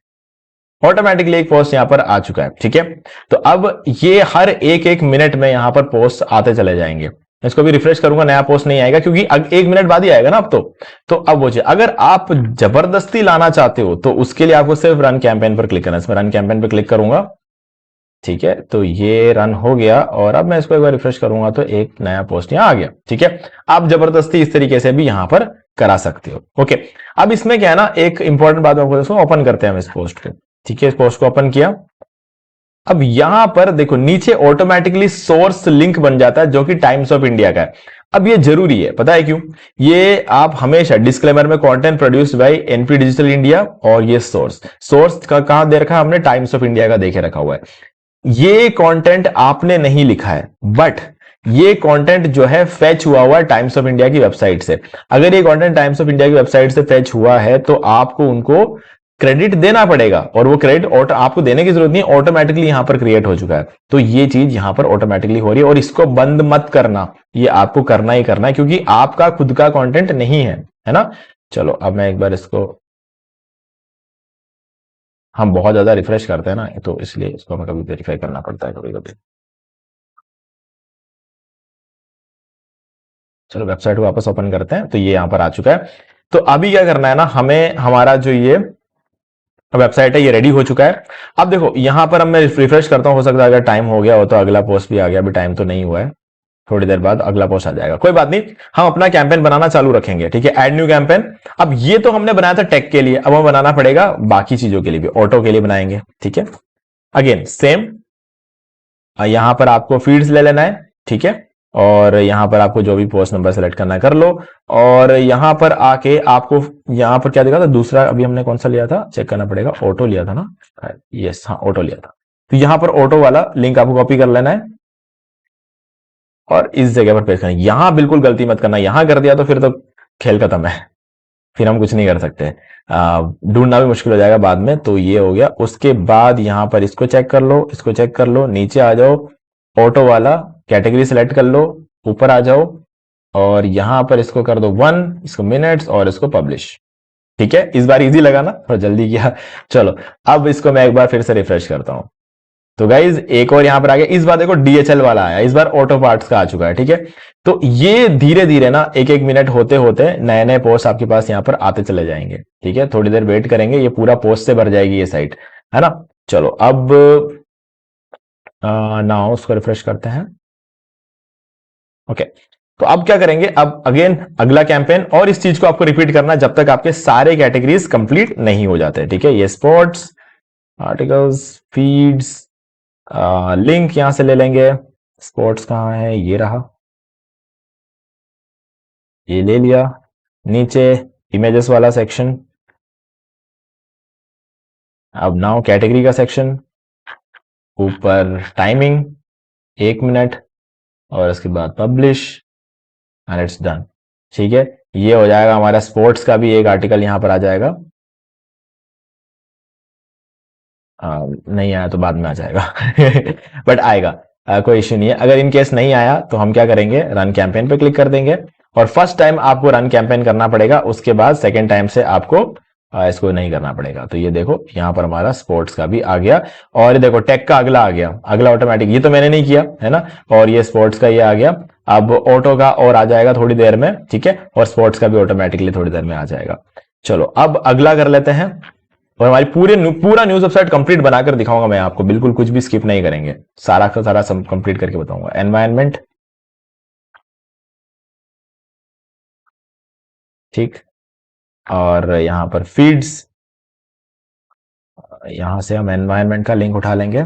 ऑटोमेटिकली एक पोस्ट यहां पर आ चुका है। ठीक है, तो अब ये हर 1 मिनट में यहां पर पोस्ट आते चले जाएंगे। इसको भी रिफ्रेश करूंगा, नया पोस्ट नहीं आएगा क्योंकि 1 मिनट बाद ही आएगा ना अब तो अब वो अगर आप जबरदस्ती लाना चाहते हो तो उसके लिए आपको सिर्फ रन कैंपेन पर क्लिक करना है। इसमें रन कैंपेन पर क्लिक करूंगा। ठीक है, तो ये रन हो गया, और अब मैं इसको एक बार रिफ्रेश करूंगा तो एक नया पोस्ट यहां आ गया। ठीक है, आप जबरदस्ती इस तरीके से भी यहां पर करा सकते हो। ओके, अब इसमें क्या है ना, एक इंपॉर्टेंट बात आपको ओपन करते हैं हम इस पोस्ट को। ठीक है, इस पोस्ट को ओपन किया। अब यहां पर देखो नीचे ऑटोमेटिकली सोर्स लिंक बन जाता है जो कि टाइम्स ऑफ इंडिया का है। अब ये जरूरी है, पता है क्यों? ये आप हमेशा डिस्क्लेमर में content produced by NP digital India, और ये सोर्स का कहां दे रखा है हमने, टाइम्स ऑफ इंडिया का देखे रखा हुआ है। ये कंटेंट आपने नहीं लिखा है, बट ये कंटेंट जो है फेच हुआ है टाइम्स ऑफ इंडिया की वेबसाइट से। अगर ये कंटेंट टाइम्स ऑफ इंडिया की वेबसाइट से फेच हुआ है तो आपको उनको क्रेडिट देना पड़ेगा, और वो क्रेडिट आपको देने की जरूरत नहीं, ऑटोमेटिकली यहां पर क्रिएट हो चुका है। तो ये चीज यहां पर ऑटोमेटिकली हो रही है, और इसको बंद मत करना, ये आपको करना ही करना है क्योंकि आपका खुद का कंटेंट नहीं है ना। चलो अब मैं एक बार इसको, हम बहुत ज्यादा रिफ्रेश करते हैं ना, तो इसलिए इसको हमें कभी वेरीफाई करना पड़ता है कभी कभी। चलो वेबसाइट को वापस ओपन करते हैं, तो ये यहां पर आ चुका है। तो अभी क्या करना है ना, हमें हमारा जो ये वेबसाइट है ये रेडी हो चुका है। अब देखो यहां पर अब मैं रिफ्रेश करता हूं, हो सकता है अगर टाइम हो गया हो तो अगला पोस्ट भी आ गया। अभी टाइम तो नहीं हुआ है, थोड़ी देर बाद अगला पोस्ट आ जाएगा, कोई बात नहीं। हम अपना कैंपेन बनाना चालू रखेंगे। ठीक है, ऐड न्यू कैंपेन। अब ये तो हमने बनाया था टेक के लिए, अब हमें बनाना पड़ेगा बाकी चीजों के लिए भी, ऑटो के लिए बनाएंगे। ठीक है, अगेन सेम, यहां पर आपको फीड्स ले लेना है। ठीक है, और यहां पर आपको जो भी पोस्ट नंबर सेलेक्ट करना है कर लो, और यहां पर आके आपको यहां पर क्या दिखा था दूसरा, अभी हमने कौन सा लिया था चेक करना पड़ेगा, ऑटो लिया था ना, यस हाँ ऑटो लिया था। तो यहां पर ऑटो वाला लिंक आपको कॉपी कर लेना है और इस जगह पर पेस्ट करना है। यहां बिल्कुल गलती मत करना, यहां कर दिया तो फिर तो खेल खत्म है, फिर हम कुछ नहीं कर सकते, ढूंढना भी मुश्किल हो जाएगा बाद में। तो ये हो गया। उसके बाद यहां पर इसको चेक कर लो, इसको चेक कर लो, नीचे आ जाओ, ऑटो वाला कैटेगरी सेलेक्ट कर लो, ऊपर आ जाओ, और यहां पर इसको कर दो 1, इसको मिनट्स, और इसको पब्लिश। ठीक है, इस बार इजी लगा ना, थोड़ा जल्दी किया। चलो अब इसको मैं एक बार फिर से रिफ्रेश करता हूं। तो गाइज एक और यहां पर आ गया, इस बार देखो डीएचएल वाला आया, इस बार ऑटो पार्ट्स का आ चुका है। ठीक है, तो ये धीरे धीरे ना एक एक मिनट होते होते नए नए पोस्ट आपके पास यहां पर आते चले जाएंगे। ठीक है, थोड़ी देर वेट करेंगे, ये पूरा पोस्ट से भर जाएगी ये साइट, है ना। चलो अब ना उसको रिफ्रेश करते हैं। ओके, तो अब क्या करेंगे, अब अगेन अगला कैंपेन, और इस चीज को आपको रिपीट करना है जब तक आपके सारे कैटेगरीज कंप्लीट नहीं हो जाते। ठीक है, ये स्पोर्ट्स, आर्टिकल्स, फीड्स, लिंक यहां से ले लेंगे। स्पोर्ट्स कहाँ है, ये रहा, ये ले लिया। नीचे इमेजेस वाला सेक्शन, अब नाउ कैटेगरी का सेक्शन, ऊपर टाइमिंग 1 मिनट, और उसके बाद पब्लिश, एंड इट्स डन। ठीक है, ये हो जाएगा हमारा स्पोर्ट्स का भी एक आर्टिकल यहां पर आ जाएगा। नहीं आया तो बाद में आ जाएगा बट आएगा, कोई इश्यू नहीं है। अगर इन केस नहीं आया तो हम क्या करेंगे, रन कैंपेन पे क्लिक कर देंगे, और फर्स्ट टाइम आपको रन कैंपेन करना पड़ेगा, उसके बाद सेकेंड टाइम से आपको इसको नहीं करना पड़ेगा। तो ये देखो यहां पर हमारा स्पोर्ट्स का भी आ गया, और ये देखो टेक का अगला आ गया, अगला ऑटोमेटिक, ये तो मैंने नहीं किया है ना, और ये स्पोर्ट्स का ये आ गया। अब ऑटो का और आ जाएगा थोड़ी देर में, ठीक है, और स्पोर्ट्स का भी ऑटोमेटिकली थोड़ी देर में आ जाएगा। चलो अब अगला कर लेते हैं, और हमारी पूरा न्यूज वेबसाइट कंप्लीट बनाकर दिखाऊंगा मैं आपको, बिल्कुल कुछ भी स्किप नहीं करेंगे, सारा का सारा कंप्लीट करके बताऊंगा। एनवायरनमेंट, ठीक, और यहां पर फीड्स, यहां से हम एनवायरनमेंट का लिंक उठा लेंगे,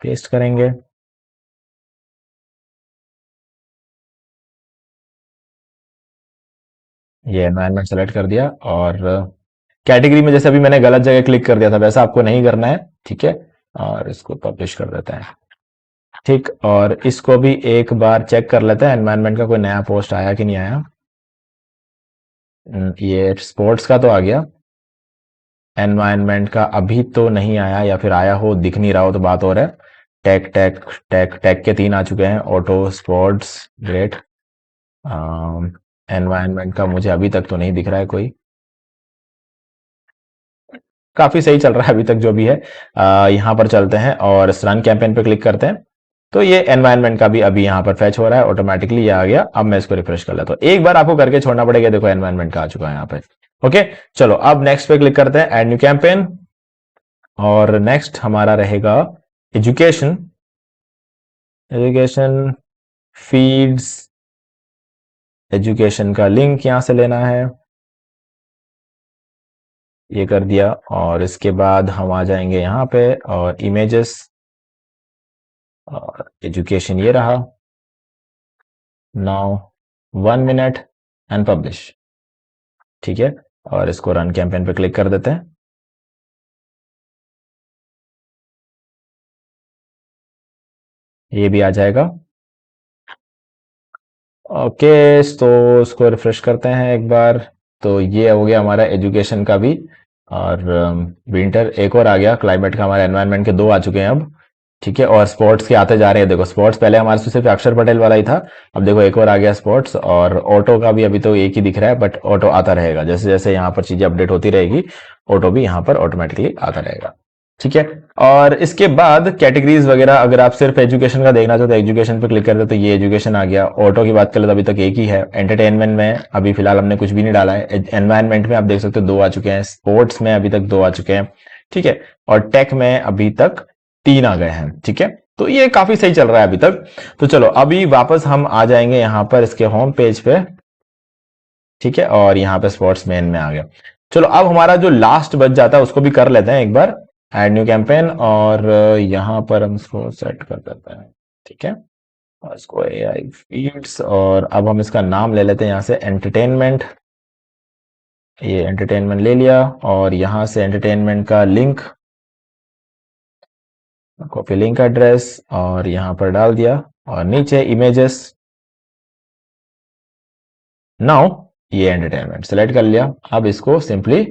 पेस्ट करेंगे, ये एनवायरनमेंट सेलेक्ट कर दिया, और कैटेगरी में जैसे अभी मैंने गलत जगह क्लिक कर दिया था वैसा आपको नहीं करना है। ठीक है, और इसको पब्लिश कर देते हैं। ठीक, और इसको भी एक बार चेक कर लेते हैं एनवायरनमेंट का कोई नया पोस्ट आया कि नहीं आया। ये स्पोर्ट्स का तो आ गया, एनवायरनमेंट का अभी तो नहीं आया, या फिर आया हो दिख नहीं रहा हो तो बात और है। टेक टेक टेक टेक के 3 आ चुके हैं, ऑटो, स्पोर्ट्स, ग्रेट। एनवायरनमेंट का मुझे अभी तक तो नहीं दिख रहा है कोई, काफी सही चल रहा है अभी तक जो भी है। यहां पर चलते हैं और रन कैंपेन पे क्लिक करते हैं, तो ये एनवायरनमेंट का भी अभी यहां पर फैच हो रहा है ऑटोमेटिकली, ये आ गया। अब मैं इसको रिफ्रेश कर लेता हूं, एक बार आपको करके छोड़ना पड़ेगा, देखो एनवायरनमेंट का आ चुका है यहाँ पे। ओके, चलो अब नेक्स्ट पे क्लिक करते हैं, एड न्यू कैंपेन, और नेक्स्ट हमारा रहेगा एजुकेशन। एजुकेशन फीड्स, एजुकेशन का लिंक यहां से लेना है, ये कर दिया, और इसके बाद हम आ जाएंगे यहाँ पे, और इमेजेस, और एजुकेशन ये रहा। Now 1 minute and publish. ठीक है, और इसको रन कैंपेन पे क्लिक कर देते हैं, ये भी आ जाएगा। ओके, तो इसको रिफ्रेश करते हैं एक बार, तो ये हो गया हमारा एजुकेशन का भी, और विंटर एक और आ गया, क्लाइमेट का हमारे एनवायरनमेंट के 2 आ चुके हैं अब। ठीक है, और स्पोर्ट्स के आते जा रहे हैं, देखो स्पोर्ट्स पहले हमारे से सिर्फ अक्षर पटेल वाला ही था, अब देखो एक और आ गया स्पोर्ट्स, और ऑटो का भी अभी तो एक ही दिख रहा है, बट ऑटो आता रहेगा, जैसे जैसे यहाँ पर चीजें अपडेट होती रहेगी, ऑटो भी यहाँ पर ऑटोमेटिकली आता रहेगा। ठीक है, और इसके बाद कैटेगरीज वगैरह, अगर आप सिर्फ एजुकेशन का देखना चाहते हो एजुकेशन पे क्लिक करते हो, तो ये एजुकेशन आ गया। ऑटो की बात करें तो अभी तक एक ही है। एंटरटेनमेंट में अभी फिलहाल हमने कुछ भी नहीं डाला है। एनवायरनमेंट में आप देख सकते हो 2 आ चुके हैं, स्पोर्ट्स में अभी तक 2 आ चुके हैं, ठीक है, और टेक में अभी तक 3 आ गए हैं। ठीक है, तो ये काफी सही चल रहा है अभी तक। तो चलो अभी वापस हम आ जाएंगे यहाँ पर इसके होम पेज पे, ठीक है, और यहाँ पे स्पोर्ट्स मेन में आ गया। चलो अब हमारा जो लास्ट बच जाता है उसको भी कर लेते हैं एक बार, ऐड न्यू कैंपेन, और यहां पर हम इसको सेट कर देते हैं। ठीक है, और इसको एआई फीड्स, और अब हम इसका नाम ले लेते हैं यहां से एंटरटेनमेंट। ये एंटरटेनमेंट ले लिया, और यहां से एंटरटेनमेंट का लिंक, कॉपी लिंक एड्रेस, और यहां पर डाल दिया, और नीचे इमेजेस। नाउ ये एंटरटेनमेंट सेलेक्ट कर लिया, अब इसको सिंपली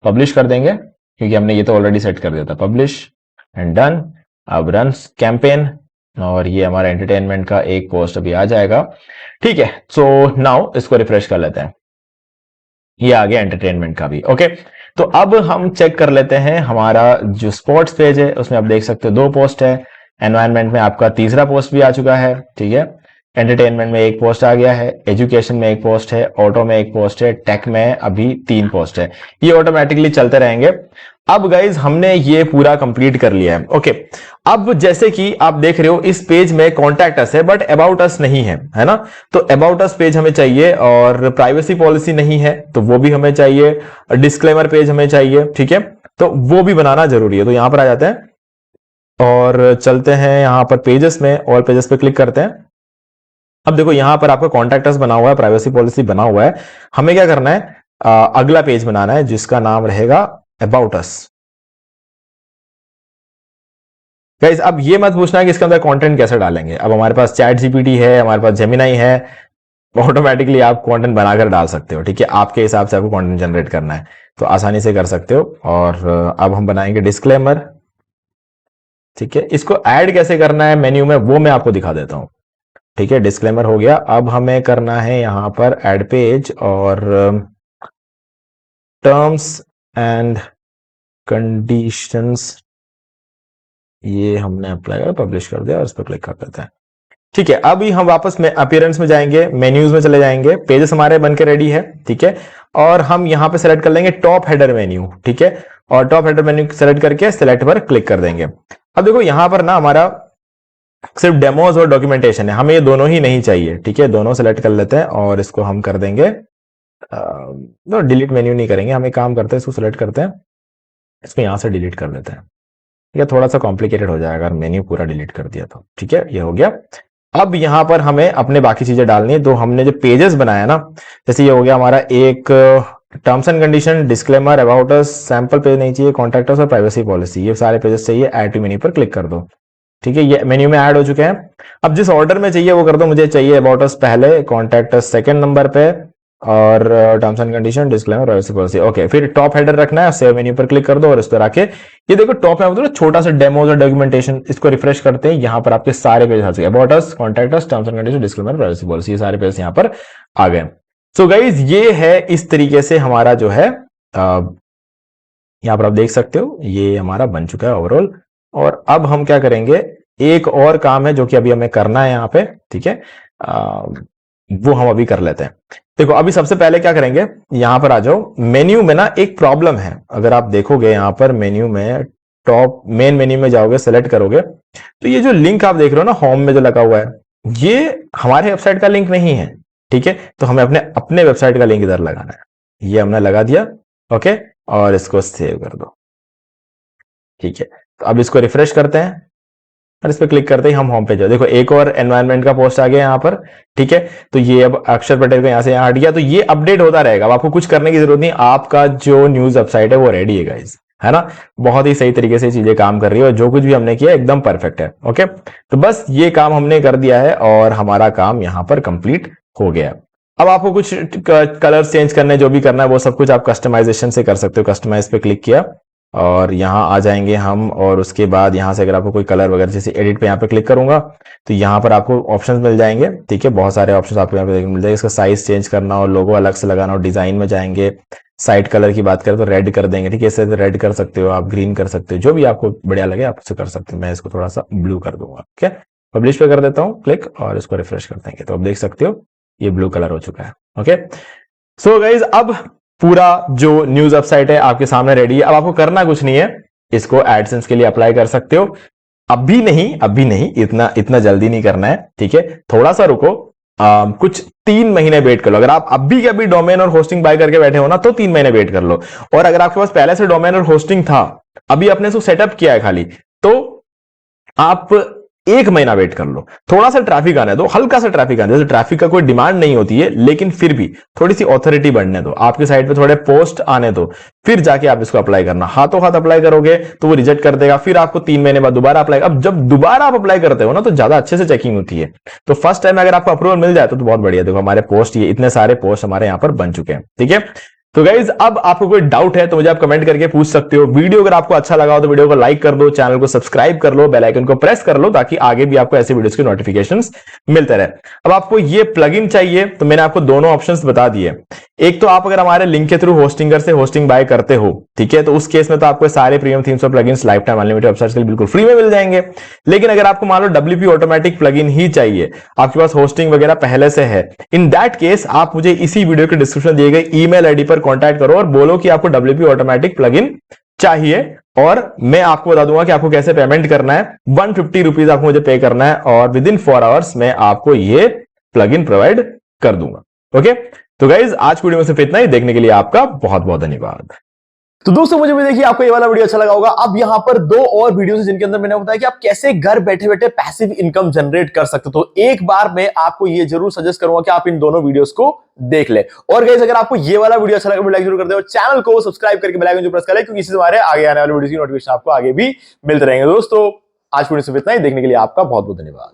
पब्लिश कर देंगे, क्योंकि हमने ये तो ऑलरेडी सेट कर दिया था, पब्लिश एंड डन। अब रन कैंपेन, और ये हमारा एंटरटेनमेंट का एक पोस्ट अभी आ जाएगा। ठीक है, सो नाउ इसको रिफ्रेश कर लेते हैं। ये आ गया एंटरटेनमेंट का भी। ओके, तो अब हम चेक कर लेते हैं हमारा जो स्पोर्ट्स पेज है उसमें आप देख सकते हो 2 पोस्ट है, एनवायरनमेंट में आपका तीसरा पोस्ट भी आ चुका है, ठीक है, एंटरटेनमेंट में 1 पोस्ट आ गया है, एजुकेशन में 1 पोस्ट है, ऑटो में 1 पोस्ट है, टेक में अभी 3 पोस्ट है। ये ऑटोमेटिकली चलते रहेंगे। अब गाइज हमने ये पूरा कंप्लीट कर लिया है। ओके, अब जैसे कि आप देख रहे हो इस पेज में कॉन्टैक्ट अस है बट अबाउट अस नहीं है, है ना, तो अबाउट अस पेज हमें चाहिए, और प्राइवेसी पॉलिसी नहीं है तो वो भी हमें चाहिए, डिस्क्लेमर पेज हमें चाहिए, ठीक है, तो वो भी बनाना जरूरी है। तो यहां पर आ जाते हैं और चलते हैं यहां पर पेजेस में, ऑल पेजेस पे क्लिक करते हैं। अब देखो यहां पर आपका कॉन्टैक्ट अस बना हुआ है, प्राइवेसी पॉलिसी बना हुआ है, हमें क्या करना है, अगला पेज बनाना है जिसका नाम रहेगा अबाउट अस। गाइस अब ये मत पूछना है कि इसके अंदर कंटेंट कैसे डालेंगे, अब हमारे पास चैट जीपीटी है, हमारे पास जेमिनाई है, ऑटोमेटिकली आप कंटेंट बनाकर डाल सकते हो, ठीक है, आपके हिसाब से आपको कंटेंट जनरेट करना है तो आसानी से कर सकते हो। और अब हम बनाएंगे डिस्क्लेमर, ठीक है, इसको ऐड कैसे करना है मेन्यू में वो मैं आपको दिखा देता हूं, ठीक है, डिस्क्लेमर हो गया। अब हमें करना है यहां पर ऐड पेज और टर्म्स एंड कंडीशंस, ये हमने अप्लाई कर पब्लिश कर दिया और इस पर क्लिक कर देते हैं, ठीक है। अभी हम वापस में अपीयरेंस में जाएंगे, मेन्यूज में चले जाएंगे, पेजेस हमारे बनके रेडी है, ठीक है, और हम यहां पे सेलेक्ट कर लेंगे टॉप हेडर मेन्यू, ठीक है, और टॉप हेडर मेन्यू सेलेक्ट करके सिलेक्ट पर क्लिक कर देंगे। अब देखो यहां पर ना हमारा सिर्फ डेमोज और डॉक्यूमेंटेशन है, हमें ये दोनों ही नहीं चाहिए, ठीक है, दोनों सेलेक्ट कर लेते हैं और इसको हम कर देंगे तो डिलीट मेन्यू नहीं करेंगे, हम एक काम करते हैं इसको सिलेक्ट करते हैं, इसको यहां से डिलीट कर लेते हैं, ये थोड़ा सा कॉम्प्लिकेटेड हो जाएगा अगर मेन्यू पूरा डिलीट कर दिया तो, ठीक है, ये हो गया। अब यहां पर हमें अपने बाकी चीजें डालनी है, तो हमने जो पेजेस बनाया ना, जैसे ये हो गया हमारा एक terms and condition, disclaimer, about us, sample page नहीं चाहिए, कॉन्टैक्ट अस और प्राइवेसी पॉलिसी, ये सारे पेजेस चाहिए, ऐड टू मेन्यू पर क्लिक कर दो, ठीक है, ये मेन्यू में ऐड हो चुके हैं। अब जिस ऑर्डर में चाहिए वो कर दो, मुझे चाहिए अबाउट अस पहले, कॉन्टैक्ट अस सेकंड नंबर पे, और terms and condition, disclaimer, privacy policy, okay, फिर टॉप हेडर रखना है, सेव मेन्यू पर क्लिक कर दो और इस पर आके ये देखो टॉप में मतलब छोटा सा डेमोज और डॉक्यूमेंटेशन, इसको रिफ्रेश करते हैं, यहां पर आपके सारे पेज आ चुके, about us, contact us, terms and condition, disclaimer, privacy policy, ये सारे पेज यहां पर आ गए। सो गाइज ये है इस तरीके से हमारा जो है यहां पर आप देख सकते हो ये हमारा बन चुका है ओवरऑल। और अब हम क्या करेंगे, एक और काम है जो कि अभी हमें करना है यहां पे, ठीक है, वो हम अभी कर लेते हैं। देखो अभी सबसे पहले क्या करेंगे, यहां पर आ जाओ, मेन्यू में ना एक प्रॉब्लम है, अगर आप देखोगे यहां पर मेन्यू में टॉप मेन मेन्यू में जाओगे, सेलेक्ट करोगे तो ये जो लिंक आप देख रहे हो ना होम में जो लगा हुआ है, ये हमारे वेबसाइट का लिंक नहीं है, ठीक है, तो हमें अपने अपने वेबसाइट का लिंक इधर लगाना है, ये हमने लगा दिया, ओके, और इसको सेव कर दो, ठीक है। तो अब इसको रिफ्रेश करते हैं और इस पर क्लिक करते ही हम होम पे जाओ, देखो एक और एनवायरनमेंट का पोस्ट आ गया यहाँ पर, ठीक है, तो ये अब अक्षर पटेल का यहाँ से यहाँ हट गया, तो ये अपडेट होता रहेगा, अब आपको कुछ करने की जरूरत नहीं, आपका जो न्यूज वेबसाइट है वो रेडी है गाइस, है ना, बहुत ही सही तरीके से चीजें काम कर रही है और जो कुछ भी हमने किया एकदम परफेक्ट है। ओके, तो बस ये काम हमने कर दिया है और हमारा काम यहाँ पर कंप्लीट हो गया। अब आपको कुछ कलर चेंज करने जो भी करना है वो सब कुछ आप कस्टमाइजेशन से कर सकते हो, कस्टमाइज पे क्लिक किया और यहाँ आ जाएंगे हम, और उसके बाद यहाँ से अगर आपको कोई कलर वगैरह, जैसे एडिट पे यहाँ पे क्लिक करूंगा तो यहाँ पर आपको ऑप्शंस मिल जाएंगे, ठीक है, बहुत सारे ऑप्शंस आपको यहाँ पे मिल जाएंगे, इसका साइज चेंज करना और लोगो अलग से लगाना, और डिजाइन में जाएंगे, साइड कलर की बात करें तो रेड कर देंगे, ठीक है, इसे रेड कर सकते हो आप, ग्रीन कर सकते हो, जो भी आपको बढ़िया लगे आप उसे कर सकते हो, मैं इसको थोड़ा सा ब्लू कर दूंगा, ठीक है, पब्लिश पे कर देता हूँ क्लिक और इसको रिफ्रेश कर देंगे तो आप देख सकते हो ये ब्लू कलर हो चुका है। ओके, सो गाइज अब पूरा जो न्यूज वेबसाइट है आपके सामने रेडी है, अब आपको करना कुछ नहीं है, इसको एडसेंस के लिए अप्लाई कर सकते हो, अभी नहीं, इतना जल्दी नहीं करना है, ठीक है, थोड़ा सा रुको, कुछ 3 महीने वेट कर लो, अगर आप अभी के अभी डोमेन और होस्टिंग बाय करके बैठे हो ना तो 3 महीने वेट कर लो, और अगर आपके पास पहले से डोमेन और होस्टिंग था, अभी आपने इसको सेटअप किया है खाली, तो आप 1 महीना वेट कर लो, थोड़ा सा ट्रैफिक आने दो, हल्का सा ट्रैफिक आने दो, जैसे ट्रैफिक का कोई डिमांड नहीं होती है लेकिन फिर भी थोड़ी सी ऑथोरिटी बढ़ने दो, आपके साइट पे थोड़े पोस्ट आने दो, फिर जाके आप इसको अप्लाई करना, हाथों हाथ अप्लाई करोगे तो वो रिजेक्ट कर देगा, फिर आपको 3 महीने बाद दोबारा अप्लाई, अब जब दोबारा आप अप्लाई करते हो ना तो ज्यादा अच्छे से चेकिंग होती है, तो फर्स्ट टाइम अगर आपको अप्रूवल मिल जाए तो बहुत बढ़िया। देखो हमारे पोस्ट, ये इतने सारे पोस्ट हमारे यहाँ पर बन चुके हैं, ठीक है, तो गाइज अब आपको कोई डाउट है तो मुझे आप कमेंट करके पूछ सकते हो। वीडियो अगर आपको अच्छा लगा हो तो वीडियो को लाइक कर दो, चैनल को सब्सक्राइब कर लो, बेल आइकन को प्रेस कर लो ताकि आगे भी आपको ऐसे वीडियोस के नोटिफिकेशंस मिलते रहे। अब आपको ये प्लगइन चाहिए तो मैंने आपको दोनों ऑप्शंस बता दिए। एक तो आप अगर हमारे लिंक के थ्रू होस्टिंगर से होस्टिंग बाय करते हो, ठीक है, तो उस केस में तो आपको सारे प्रीमियम थीम्स और plugins life time unlimited websites के लिए बिल्कुल फ्री में मिल जाएंगे। लेकिन अगर आपको मान लो डब्ल्यूपी ऑटोमेटिक प्लगइन ही चाहिए, आपके पास होस्टिंग वगैरह पहले से है, इन दैट केस आप मुझे इसी वीडियो के डिस्क्रिप्शन दिए गए ईमेल आईडी पर कांटेक्ट करो और बोलो कि आपको डब्ल्यूपी ऑटोमेटिक प्लगइन चाहिए और मैं आपको बता दूंगा कि आपको कैसे पेमेंट करना है। 150 रुपीज आपको मुझे पे करना है और विद इन 4 आवर्स मैं आपको ये प्लगइन प्रोवाइड कर दूंगा। ओके, तो गाइज आज की वीडियो में सिर्फ इतना ही। देखने के लिए आपका बहुत बहुत धन्यवाद। तो दोस्तों मुझे भी देखिए आपको ये वाला वीडियो अच्छा लगा होगा। अब यहाँ पर 2 और वीडियोस हैं जिनके अंदर मैंने बताया कि आप कैसे घर बैठे बैठे पैसिव इनकम जनरेट कर सकते हो। तो एक बार मैं आपको ये जरूर सजेस्ट करूंगा कि आप इन दोनों वीडियोस को देख ले। और गाइस अगर आपको ये वाला वीडियो अच्छा लगा लाइक जरूर कर दो, चैनल को सब्सक्राइब करके बेल आइकन जो प्रेस कर ले, क्योंकि इससे हमारे आगे आने वाले वीडियो की नोटिफिकेशन आपको आगे भी मिलते रहेंगे। दोस्तों आज वीडियो से इतना ही। देखने के लिए आपका बहुत बहुत धन्यवाद।